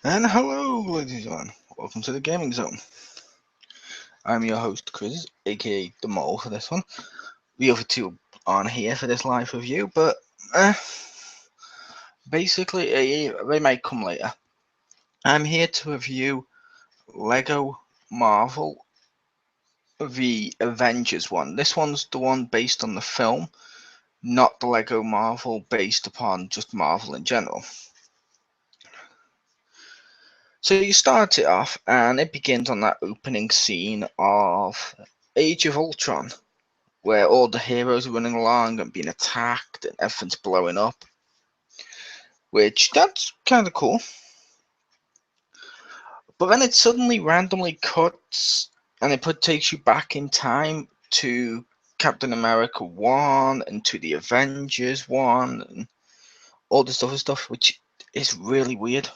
And hello, ladies and gentlemen. Welcome to the Gaming Zone. I'm your host, Chriz, aka the Mole for this one. The other two aren't here for this live review, but basically, they might come later. I'm here to review Lego Marvel, the Avengers one. This one's the one based on the film, not the Lego Marvel based upon just Marvel in general. So you start it off, and it begins on that opening scene of Age of Ultron, where all the heroes are running along and being attacked and everything's blowing up, which that's kind of cool. But then it suddenly randomly cuts and takes you back in time to Captain America 1 and to the Avengers 1 and all this other stuff, which is really weird.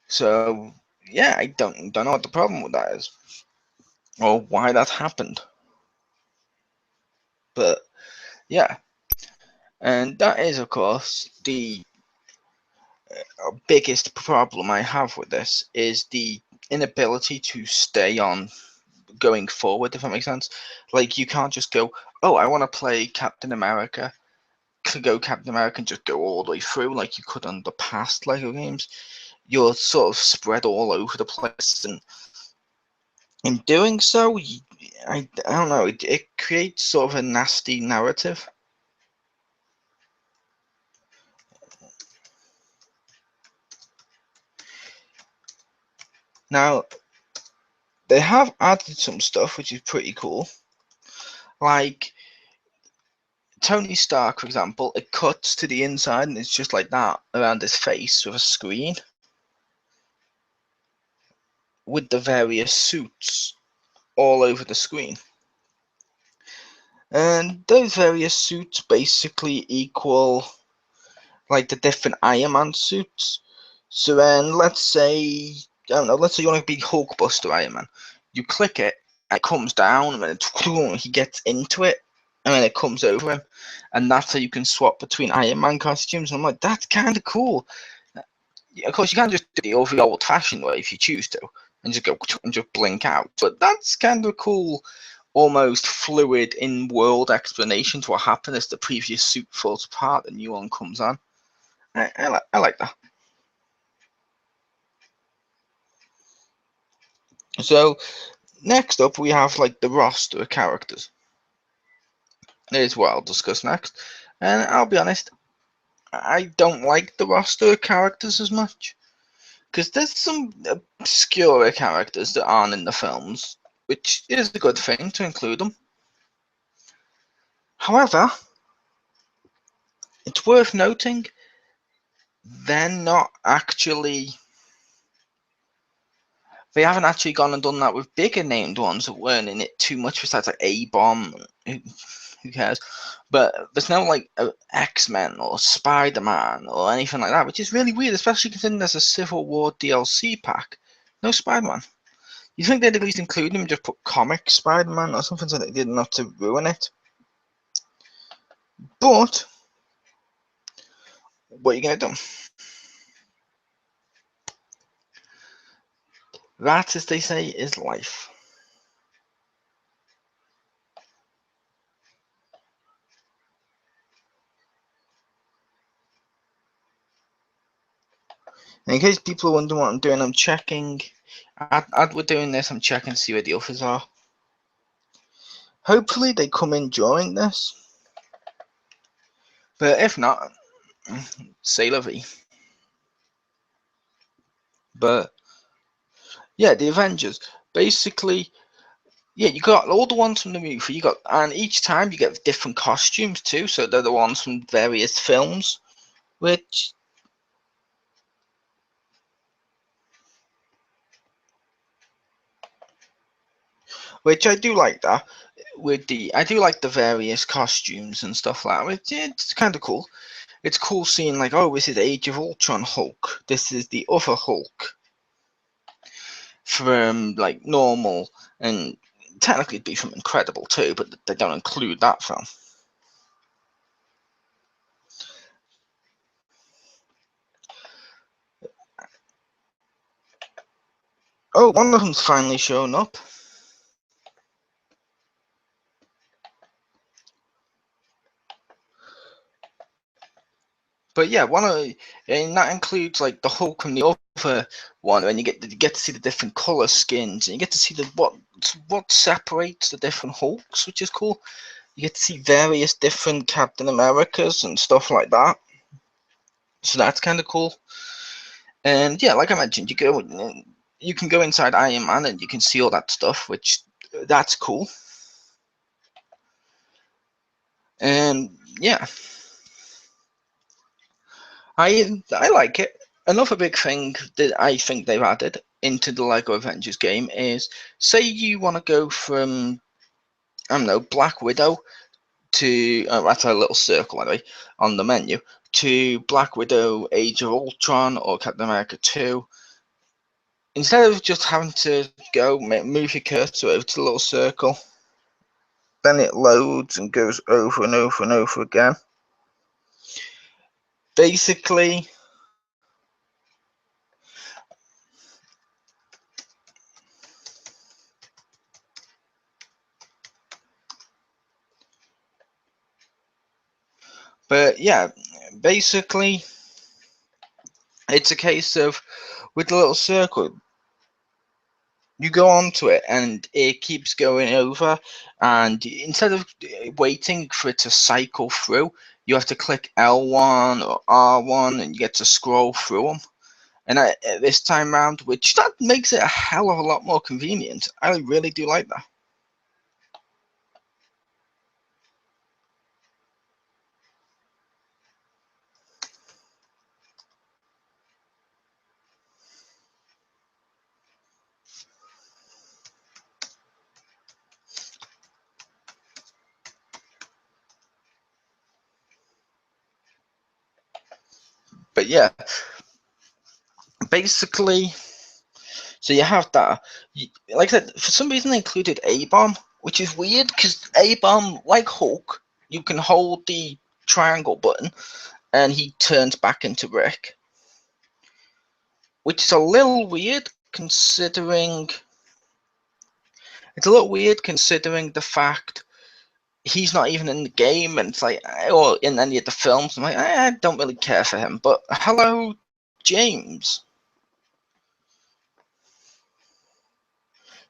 So yeah, I don't know what the problem with that is or why that happened. But yeah, and that is of course the biggest problem I have with this is the inability to stay on going forward, if that makes sense. Like, you can't just go, oh, I want to play Captain America, go Captain America and just go all the way through like you could on the past Lego games. You're sort of spread all over the place, and in doing so, I don't know, it creates sort of a nasty narrative. Now, they have added some stuff which is pretty cool. Like, Tony Stark, for example, it cuts to the inside and it's just like that around his face with a screen with the various suits all over the screen. And those various suits basically equal like the different Iron Man suits. So then let's say, I don't know, let's say you want to be Hulkbuster Iron Man. You click it and it comes down and then he gets into it and then it comes over him, and that's how you can swap between Iron Man costumes. And I'm like, that's kind of cool. Of course, you can't just do it the old-fashioned way if you choose to, and just go and just blink out. But that's kind of a cool, almost fluid in-world explanation to what happened as the previous suit falls apart, the new one comes on. I like that. So next up, we have like the roster of characters. Here's what I'll discuss next, and I'll be honest, I don't like the roster of characters as much, because there's some obscure characters that aren't in the films, which is a good thing to include them. However, it's worth noting they're not actually. They haven't actually gone and done that with bigger named ones that weren't in it too much, besides like A-Bomb. Who cares? But there's no like X-Men or Spider-Man or anything like that, which is really weird, especially considering there's a Civil War DLC pack. No Spider-Man. You think they'd at least include him and just put comic Spider-Man or something so they didn't have to ruin it? But what are you gonna do? That, as they say, is life. In case people are wondering what I'm doing, I'm checking. As we're doing this, I'm checking to see where the others are. Hopefully they come in during this. But if not, say la vie. But yeah, the Avengers. Basically, yeah, you got all the ones from the movie. And each time you get different costumes too. So they're the ones from various films, which I do like that. I do like the various costumes and stuff like that. It's kind of cool. It's cool seeing like, oh, this is Age of Ultron Hulk. This is the other Hulk from like normal, and technically it'd be from Incredible too, but they don't include that film. Oh, one of them's finally shown up. But yeah, and that includes like the Hulk from the other one, and you get to see the different color skins, and you get to see what separates the different Hulks, which is cool. You get to see various different Captain Americas and stuff like that, so that's kind of cool. And yeah, like I mentioned, you can go inside Iron Man and you can see all that stuff, which that's cool. And yeah, I like it. Another big thing that I think they've added into the Lego Avengers game is, say you want to go from, I don't know, Black Widow to, that's a little circle anyway on the menu, to Black Widow, Age of Ultron, or Captain America 2. Instead of just having to go move your cursor over to the little circle, then it loads and goes over and over and over again. Basically, but yeah, basically, it's a case of, with the little circle, you go onto it and it keeps going over, and instead of waiting for it to cycle through, you have to click L1 or R1 and you get to scroll through them. And this time around, which that makes it a hell of a lot more convenient. I really do like that. But yeah, basically, so you have that. Like I said, for some reason they included A-Bomb, which is weird because A-Bomb, like Hulk, you can hold the triangle button and he turns back into Rick, which is a little weird considering the fact he's not even in the game, and it's like, or in any of the films. I'm like, I don't really care for him. But hello, James,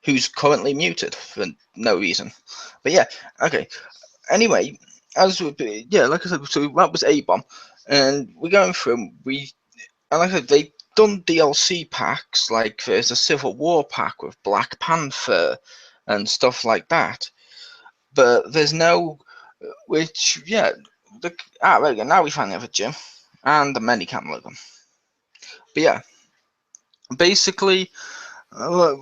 who's currently muted for no reason. But yeah, okay. Anyway, like I said, so that was A-Bomb, and we're going through. And like I said, they done DLC packs, like there's a Civil War pack with Black Panther and stuff like that. But there's no, which yeah, there we go. Now we finally have a gym and the Minicam logo. But yeah, basically, uh,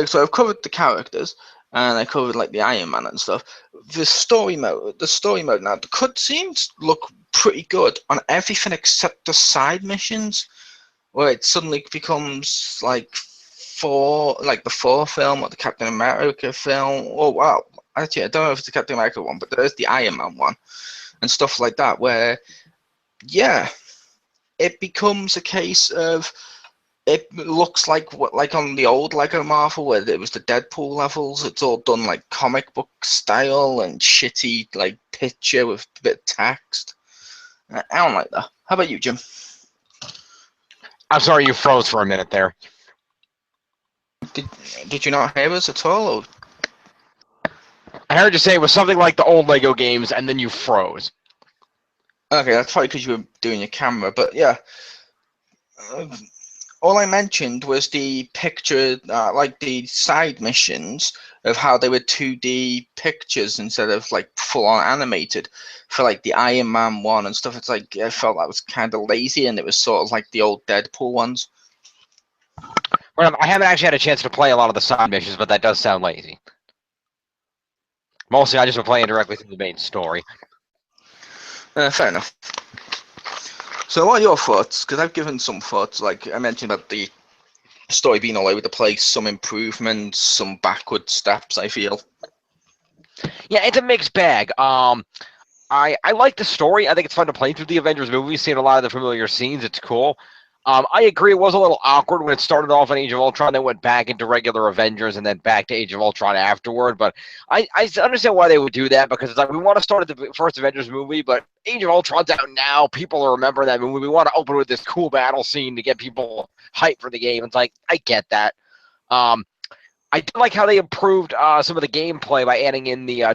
so I've covered the characters and I covered like the Iron Man and stuff. The story mode now, the cutscenes look pretty good on everything except the side missions, where it suddenly becomes like the Thor film or the Captain America film. Oh wow, actually I don't know if it's the Captain America one, but there's the Iron Man one and stuff like that, where yeah, it becomes a case of, it looks like on the old Lego Marvel where it was the Deadpool levels. It's all done like comic book style and shitty like picture with a bit of text. I don't like that. How about you, Jim? I'm sorry, you froze for a minute there. Did you not hear us at all? Or? I heard you say it was something like the old Lego games, and then you froze. Okay, that's probably because you were doing your camera, but yeah. All I mentioned was the picture, like the side missions of how they were 2D pictures instead of like full-on animated for like the Iron Man one and stuff. It's like I felt that was kind of lazy, and it was sort of like the old Deadpool ones. Well, I haven't actually had a chance to play a lot of the side missions, but that does sound lazy. Mostly, I just been playing directly through the main story. Fair enough. So what are your thoughts? Because I've given some thoughts, like I mentioned about the story being all over the place, some improvements, some backward steps, I feel. Yeah, it's a mixed bag. I like the story. I think it's fun to play through the Avengers movies, seeing a lot of the familiar scenes. It's cool. I agree. It was a little awkward when it started off in Age of Ultron, then went back into regular Avengers, and then back to Age of Ultron afterward. But I understand why they would do that because it's like we want to start at the first Avengers movie, but Age of Ultron's out now. People are remembering that movie. We want to open with this cool battle scene to get people hyped for the game. It's like I get that. Um, I did like how they improved some of the gameplay by adding in the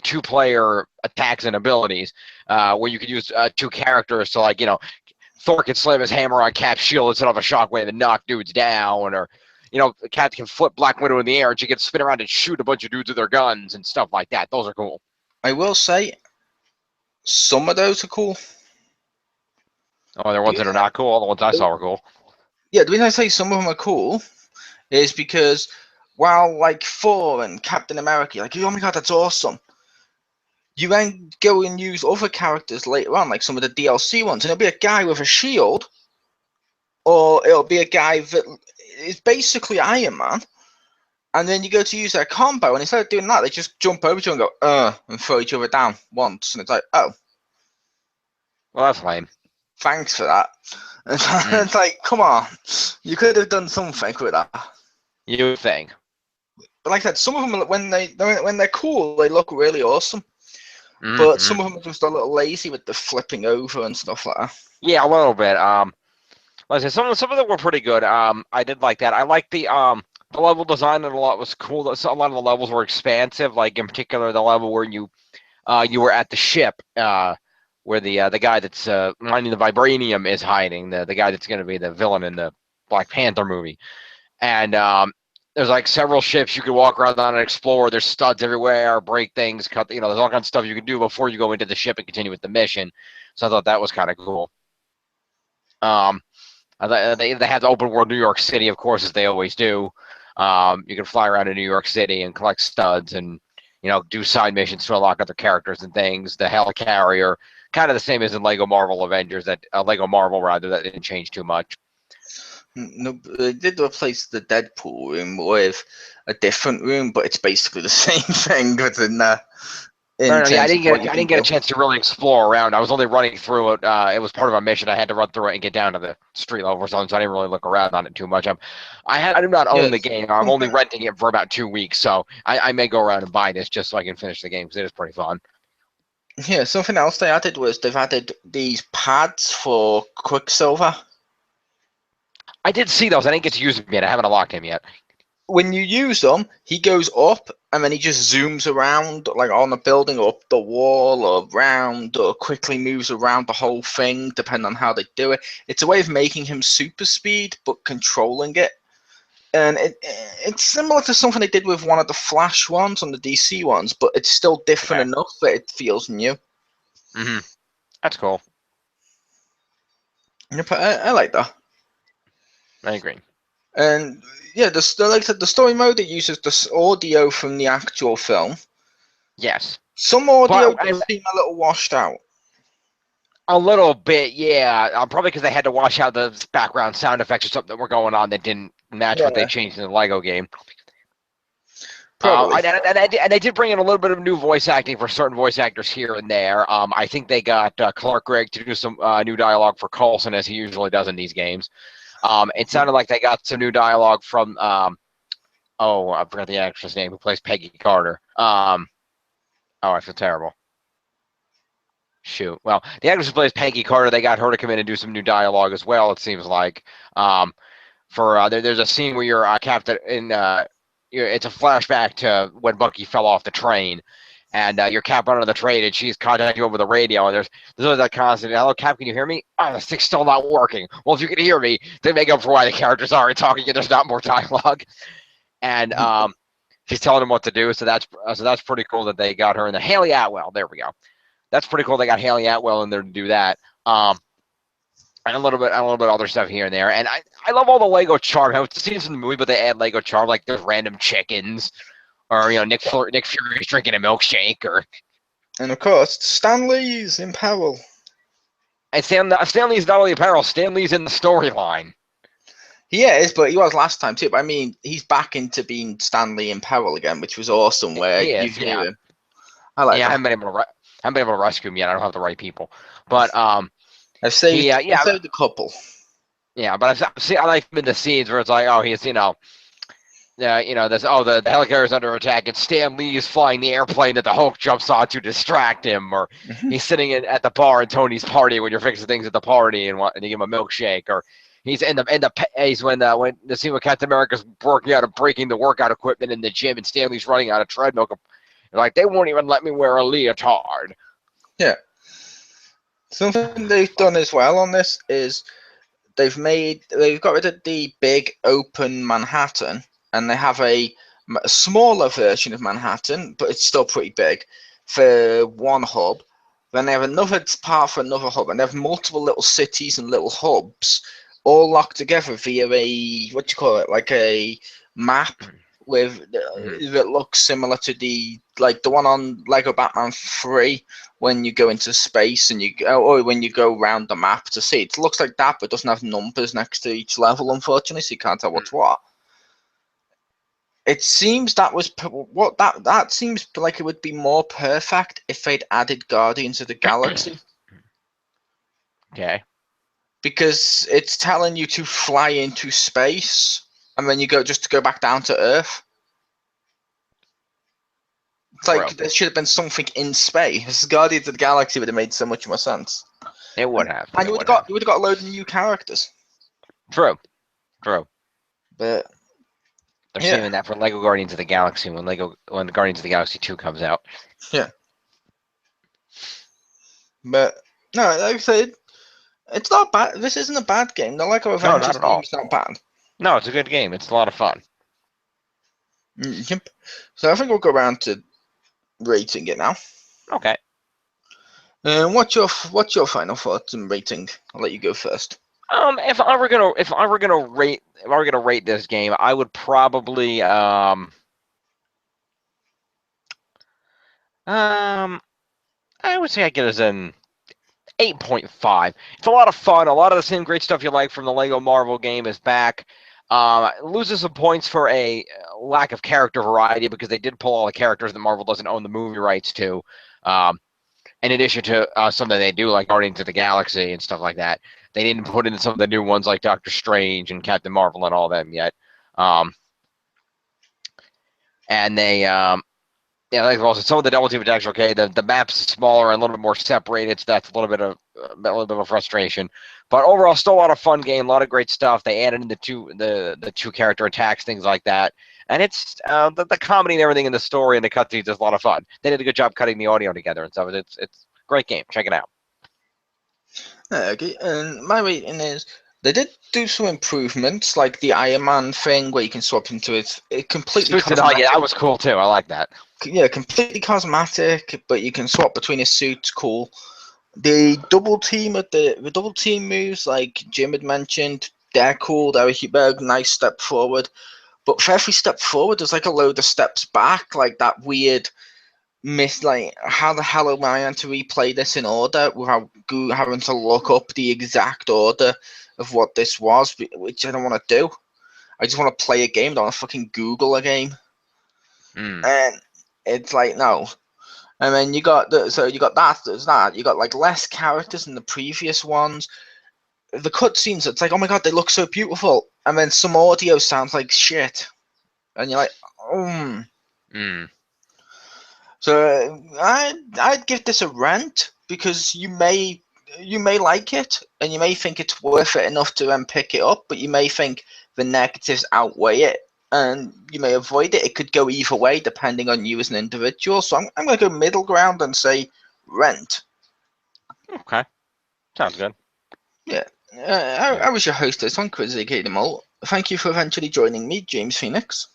two-player attacks and abilities, where you could use two characters to Thor can slam his hammer on Cap's shield instead of a shockwave and knock dudes down, or Cap can flip Black Widow in the air and she can spin around and shoot a bunch of dudes with their guns and stuff like that. Those are cool. I will say, some of those are cool. Oh, there are ones that are not cool. All the ones I saw were cool. Yeah, the reason I say some of them are cool is because while like Thor and Captain America, like, oh my god, that's awesome. You then go and use other characters later on, like some of the DLC ones, and it'll be a guy with a shield, or it'll be a guy that is basically Iron Man, and then you go to use their combo, and instead of doing that, they just jump over to you and go, and throw each other down once, and it's like, oh. Well, that's lame. Thanks for that. It's like, come on, you could have done something with that. You think? But like I said, some of them, when they're cool, they look really awesome. But some of them are just a little lazy with the flipping over and stuff like that. Yeah, a little bit. Like I said, some of them were pretty good. I did like that. I liked the level design, and a lot was cool. A lot of the levels were expansive. Like in particular, the level where you were at the ship, where the guy that's mining the vibranium is hiding. The guy that's going to be the villain in the Black Panther movie, and there's like several ships you can walk around on and explore. There's studs everywhere, break things, cut. There's all kinds of stuff you can do before you go into the ship and continue with the mission. So I thought that was kind of cool. They have the open world New York City, of course, as they always do. You can fly around in New York City and collect studs and do side missions to unlock other characters and things. The helicarrier, kind of the same as in Lego Marvel Avengers. Lego Marvel rather, that didn't change too much. No, they did replace the Deadpool room with a different room, but it's basically the same thing. But I didn't get a chance to really explore around. I was only running through it. It was part of a mission. I had to run through it and get down to the street level or something, so I didn't really look around on it too much. I do not own the game. I'm only renting it for about 2 weeks, so I may go around and buy this just so I can finish the game because it is pretty fun. Yeah, something else they added was they've added these pads for Quicksilver. I did see those. I didn't get to use them yet. I haven't unlocked him yet. When you use them, he goes up and then he just zooms around, like on the building, up the wall, or around, or quickly moves around the whole thing, depending on how they do it. It's a way of making him super speed, but controlling it. And it's similar to something they did with one of the Flash ones on the DC ones, but it's still different enough that it feels new. Mm-hmm. That's cool. I like that. I agree. And yeah, like I said, the story mode, it uses the audio from the actual film. Yes. Some audio does seem a little washed out. A little bit, yeah. Probably because they had to wash out the background sound effects or something that were going on that didn't match what they changed in the Lego game. Probably. And they did bring in a little bit of new voice acting for certain voice actors here and there. I think they got Clark Gregg to do some new dialogue for Coulson, as he usually does in these games. It sounded like they got some new dialogue from I forgot the actress name who plays Peggy Carter. I feel terrible. Shoot. Well, the actress who plays Peggy Carter, they got her to come in and do some new dialogue as well, it seems like. There's a scene where you're captain in it's a flashback to when Bucky fell off the train, and you're Cap running the train, and she's contacting you over the radio, and there's always that constant, hello, Cap, can you hear me? Oh, the stick's still not working. Well, if you can hear me, they make up for why the characters aren't talking and there's not more dialogue. And she's telling them what to do, so that's pretty cool that they got her in the Haley Atwell. There we go. That's pretty cool. They got Haley Atwell in there to do that. And a little bit of other stuff here and there. And I love all the Lego charm. I haven't seen this in the movie, but they add Lego charm, like there's random chickens, or Nick Fury's drinking a milkshake, and of course Stan Lee's in peril. And Stan Lee's not only in peril. Stan Lee's in the storyline. He is, but he was last time too. But I mean, he's back into being Stan Lee in peril again, which was awesome. Where you hear him. I like. Yeah, that. I haven't been able to rescue him yet. I don't have the right people, but I've saved a couple. Yeah, but I like him in the scenes where it's like, oh, he's this the helicarrier's under attack, and Stan Lee is flying the airplane that the Hulk jumps on to distract him, or Mhm. he's sitting at the bar at Tony's party when you're fixing things at the party and you give him a milkshake, or he's he's when the scene with Captain America's working out of breaking the workout equipment in the gym, and Stanley's running out of treadmill. Like, they won't even let me wear a leotard. Yeah. Something they've done as well on this is they've got rid of the big open Manhattan, and they have a smaller version of Manhattan, but it's still pretty big for one hub. Then they have another part for another hub, and they have multiple little cities and little hubs all locked together via a what do you call it, like a map with that looks similar to the one on Lego Batman 3 when you go into space and or when you go around the map to see. It looks like that, but doesn't have numbers next to each level, unfortunately, so you can't tell what's what. It seems that seems like it would be more perfect if they'd added Guardians of the Galaxy. Okay. Because it's telling you to fly into space and then you go just to go back down to Earth. It's like there should have been something in space. Guardians of the Galaxy would have made so much more sense. It would have. And you would have got a load of new characters. True. But they're saving that for Lego Guardians of the Galaxy when the Guardians of the Galaxy 2 comes out. Yeah. But no, like I said, it's not bad. This isn't a bad game. The Lego Avengers game is not bad. No, it's a good game. It's a lot of fun. Yep. So I think we'll go around to rating it now. Okay. What's your final thoughts and rating? I'll let you go first. If I were gonna rate this game, I would probably I would say I get it as an 8.5. It's a lot of fun. A lot of the same great stuff you like from the Lego Marvel game is back. Loses some points for a lack of character variety because they did pull all the characters that Marvel doesn't own the movie rights to. In addition to something they do like Guardians of the Galaxy and stuff like that. They didn't put in some of the new ones like Doctor Strange and Captain Marvel and all them yet. And they like also some of the double team attacks are okay. The map's smaller and a little bit more separated, so that's a little bit of a frustration. But overall, still a lot of fun game, a lot of great stuff. They added in the two character attacks, things like that, and it's the comedy and everything in the story and the cutscenes is a lot of fun. They did a good job cutting the audio together and stuff. It's a great game. Check it out. Okay, and my rating is they did do some improvements, like the Iron Man thing where you can swap into it completely cosmetic. Yeah, that was cool too. I like that. Yeah, completely cosmetic, but you can swap between his suits. Cool. The double team moves, like Jim had mentioned, they're cool. They're a nice step forward. But for every step forward, there's like a load of steps back, like that weird like how the hell am I going to replay this in order without having to look up the exact order of what this was, which I don't want to do. I just want to play a game. I don't want to fucking Google a game. And it's like, no. And then you got that. There's that. You got like less characters than the previous ones. The cutscenes, it's like, oh my god, they look so beautiful. And then some audio sounds like shit. And you're like, So I'd give this a rent because you may like it and you may think it's worth it enough to then pick it up, but you may think the negatives outweigh it and you may avoid it. It could go either way depending on you as an individual. So I'm going to go middle ground and say rent. Okay, sounds good. Yeah. I was your hostess on Chriz, Thank you for eventually joining me, James Phoenix.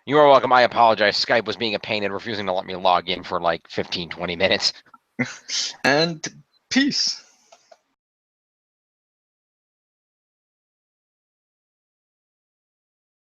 You are welcome. I apologize. Skype was being a pain and refusing to let me log in for like 15, 20 minutes. And peace.